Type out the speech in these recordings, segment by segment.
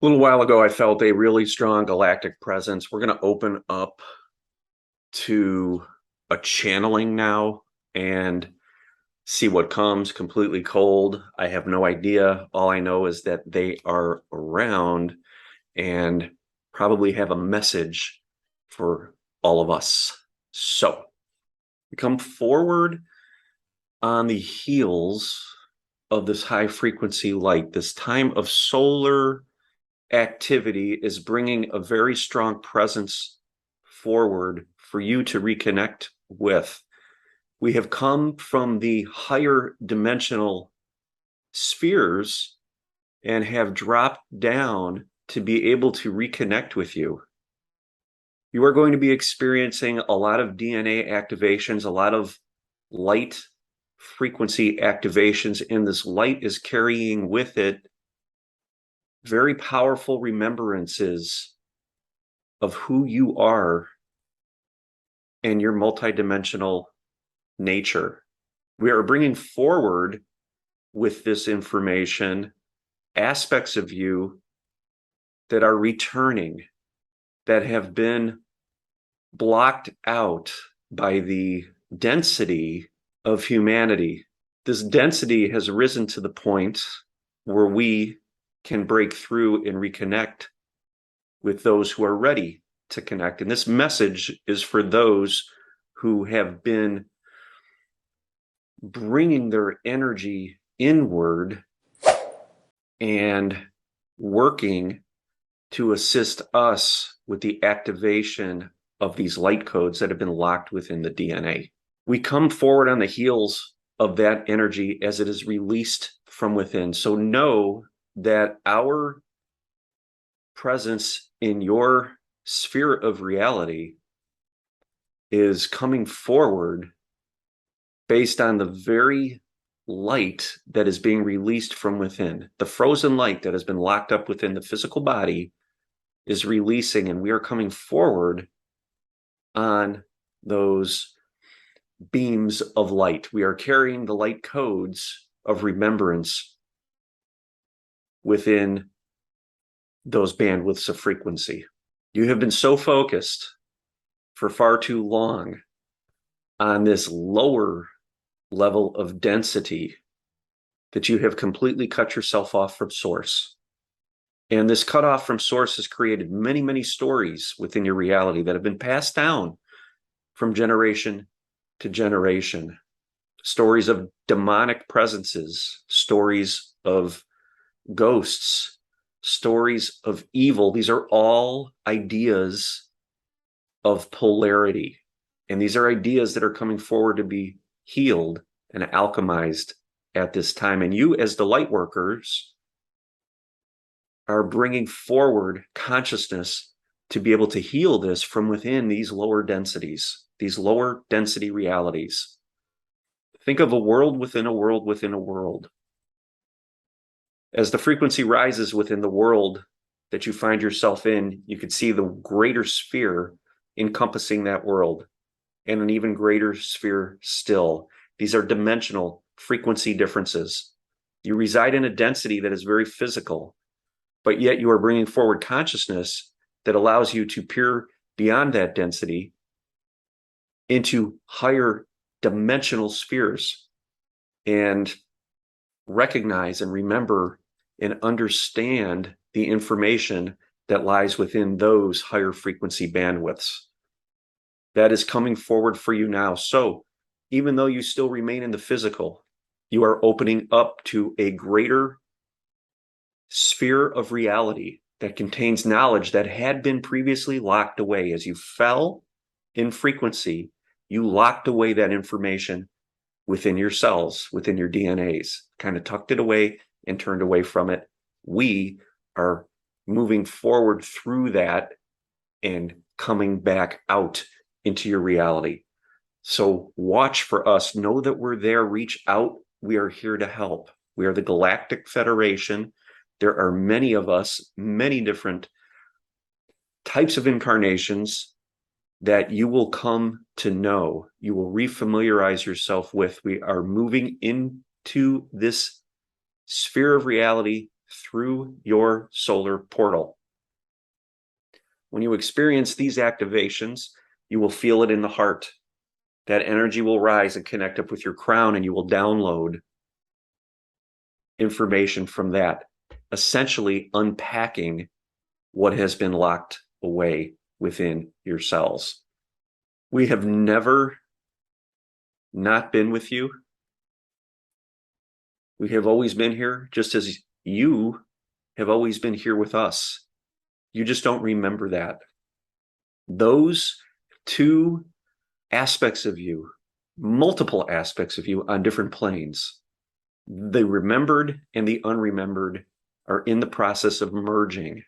A little while ago, I felt a really strong galactic presence. We're going to open up to a channeling now and see what comes. Completely cold. I have no idea. All I know is that they are around and probably have a message for all of us. So we come forward on the heels of this high frequency light. This time of solar activity is bringing a very strong presence forward for you to reconnect with. We have come from the higher dimensional spheres and have dropped down to be able to reconnect with you. You are going to be experiencing a lot of DNA activations, a lot of light frequency activations, and this light is carrying with it very powerful remembrances of who you are and your multidimensional nature. We are bringing forward with this information aspects of you that are returning, that have been blocked out by the density of humanity. This density has risen to the point where we can break through and reconnect with those who are ready to connect. And this message is for those who have been bringing their energy inward and working to assist us with the activation of these light codes that have been locked within the DNA. We come forward on the heels of that energy as it is released from within. So know that our presence in your sphere of reality is coming forward based on the very light that is being released from within. The frozen light that has been locked up within the physical body is releasing, and we are coming forward on those beams of light. We are carrying the light codes of remembrance within those bandwidths of frequency. You have been so focused for far too long on this lower level of density that you have completely cut yourself off from source. And this cutoff from source has created many, many stories within your reality that have been passed down from generation to generation. Stories of demonic presences, stories of ghosts, stories of evil. These are all ideas of polarity. And these are ideas that are coming forward to be healed and alchemized at this time. And you, as the light workers, are bringing forward consciousness to be able to heal this from within these lower densities, these lower density realities. Think of a world within a world within a world. As the frequency rises within the world that you find yourself in, you could see the greater sphere encompassing that world, and an even greater sphere still. These are dimensional frequency differences. You reside in a density that is very physical, but yet you are bringing forward consciousness that allows you to peer beyond that density into higher dimensional spheres and recognize and remember and understand the information that lies within those higher frequency bandwidths. That is coming forward for you now. So even though you still remain in the physical, you are opening up to a greater sphere of reality that contains knowledge that had been previously locked away. As you fell in frequency, you locked away that information within your cells, within your DNAs, kind of tucked it away and turned away from it. We are moving forward through that and coming back out into your reality. So watch for us. Know that we're there. Reach out. We are here to help. We are the Galactic Federation. There are many of us, many different types of incarnations that you will come to know. You will refamiliarize yourself with. We are moving into this sphere of reality through your solar portal. When you experience these activations, you will feel it in the heart. That energy will rise and connect up with your crown, and you will download information from that, essentially unpacking what has been locked away within your cells. We have never not been with you. We have always been here, just as you have always been here with us. You just don't remember that. Those two aspects of you, multiple aspects of you on different planes, the remembered and the unremembered, are in the process of merging,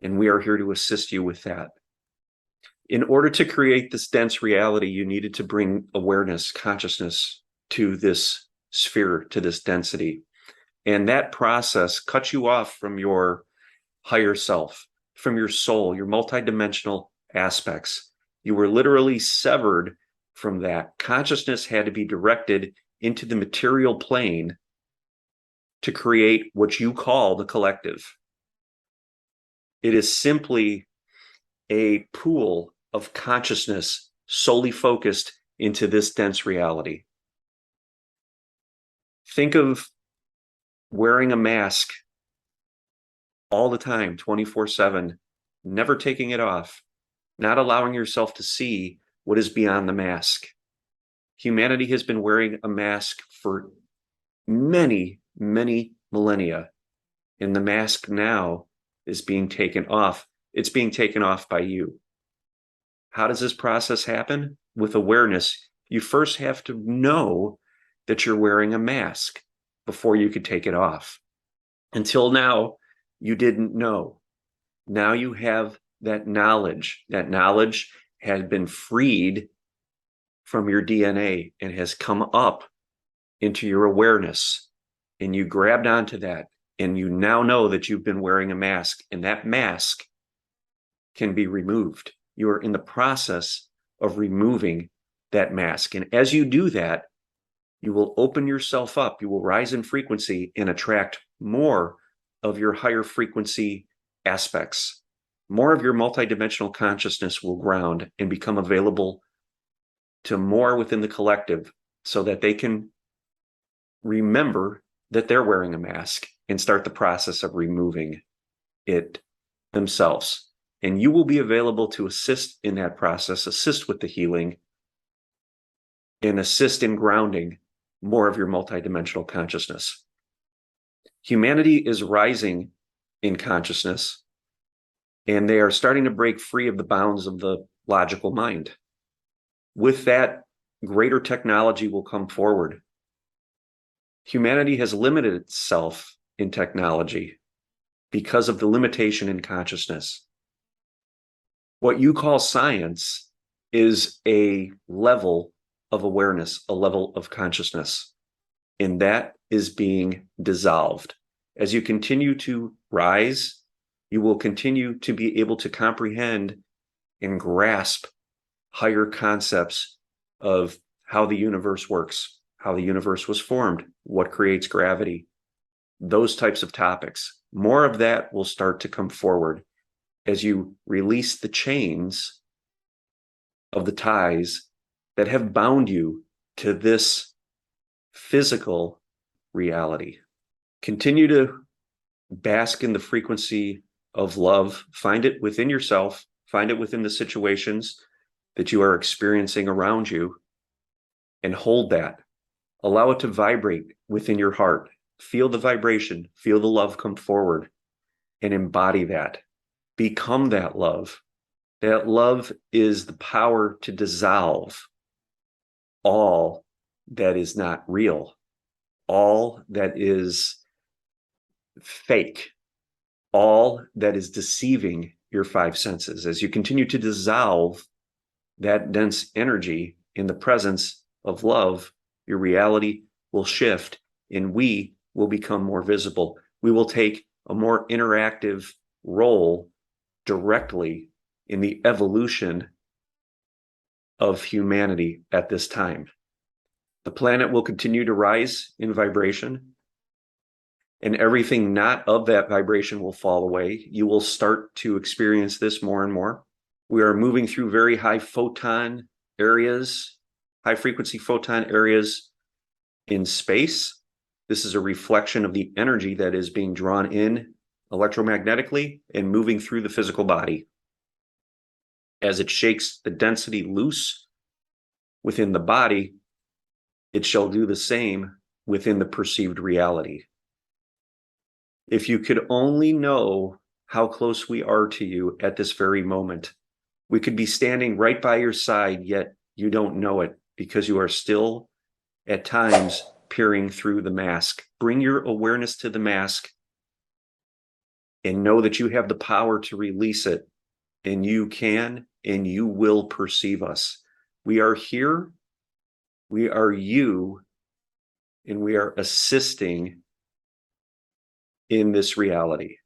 and we are here to assist you with that. In order to create this dense reality, you needed to bring awareness, consciousness to this sphere, to this density. And that process cuts you off from your higher self, from your soul, your multidimensional aspects. You were literally severed from that. Consciousness had to be directed into the material plane to create what you call the collective. It is simply a pool of consciousness solely focused into this dense reality. Think of wearing a mask all the time, 24/7, never taking it off, not allowing yourself to see what is beyond the mask. Humanity has been wearing a mask for many, many millennia, and the mask now is being taken off. It's being taken off by you. How does this process happen? With awareness. You first have to know that you're wearing a mask before you could take it off. Until now, you didn't know. Now you have that knowledge. That knowledge has been freed from your DNA and has come up into your awareness. And you grabbed onto that, and you now know that you've been wearing a mask, and that mask can be removed. You are in the process of removing that mask. And as you do that, you will open yourself up. You will rise in frequency and attract more of your higher frequency aspects. More of your multidimensional consciousness will ground and become available to more within the collective, so that they can remember that they're wearing a mask and start the process of removing it themselves. And you will be available to assist in that process, assist with the healing, and assist in grounding more of your multidimensional consciousness. Humanity is rising in consciousness, and they are starting to break free of the bounds of the logical mind. With that, greater technology will come forward. Humanity has limited itself in technology because of the limitation in consciousness. What you call science is a level of awareness, a level of consciousness, and that is being dissolved. As you continue to rise, you will continue to be able to comprehend and grasp higher concepts of how the universe works, how the universe was formed, what creates gravity, those types of topics. More of that will start to come forward as you release the chains of the ties that have bound you to this physical reality. Continue to bask in the frequency of love. Find it within yourself. Find it within the situations that you are experiencing around you, and hold that. Allow it to vibrate within your heart. Feel the vibration. Feel the love come forward, and embody that. Become that love. That love is the power to dissolve all that is not real, all that is fake, all that is deceiving your five senses. As you continue to dissolve that dense energy in the presence of love, your reality will shift, and we will become more visible. We will take a more interactive role directly in the evolution of humanity at this time. The planet will continue to rise in vibration. and everything not of that vibration will fall away. You will start to experience this more and more. We are moving through very high photon areas, high frequency photon areas in space. This is a reflection of the energy that is being drawn in electromagnetically and moving through the physical body. As it shakes the density loose within the body, it shall do the same within the perceived reality. If you could only know how close we are to you at this very moment, we could be standing right by your side, yet you don't know it because you are still at times peering through the mask. Bring your awareness to the mask and know that you have the power to release it, and you can and you will perceive us. We are here, we are you, and we are assisting in this reality.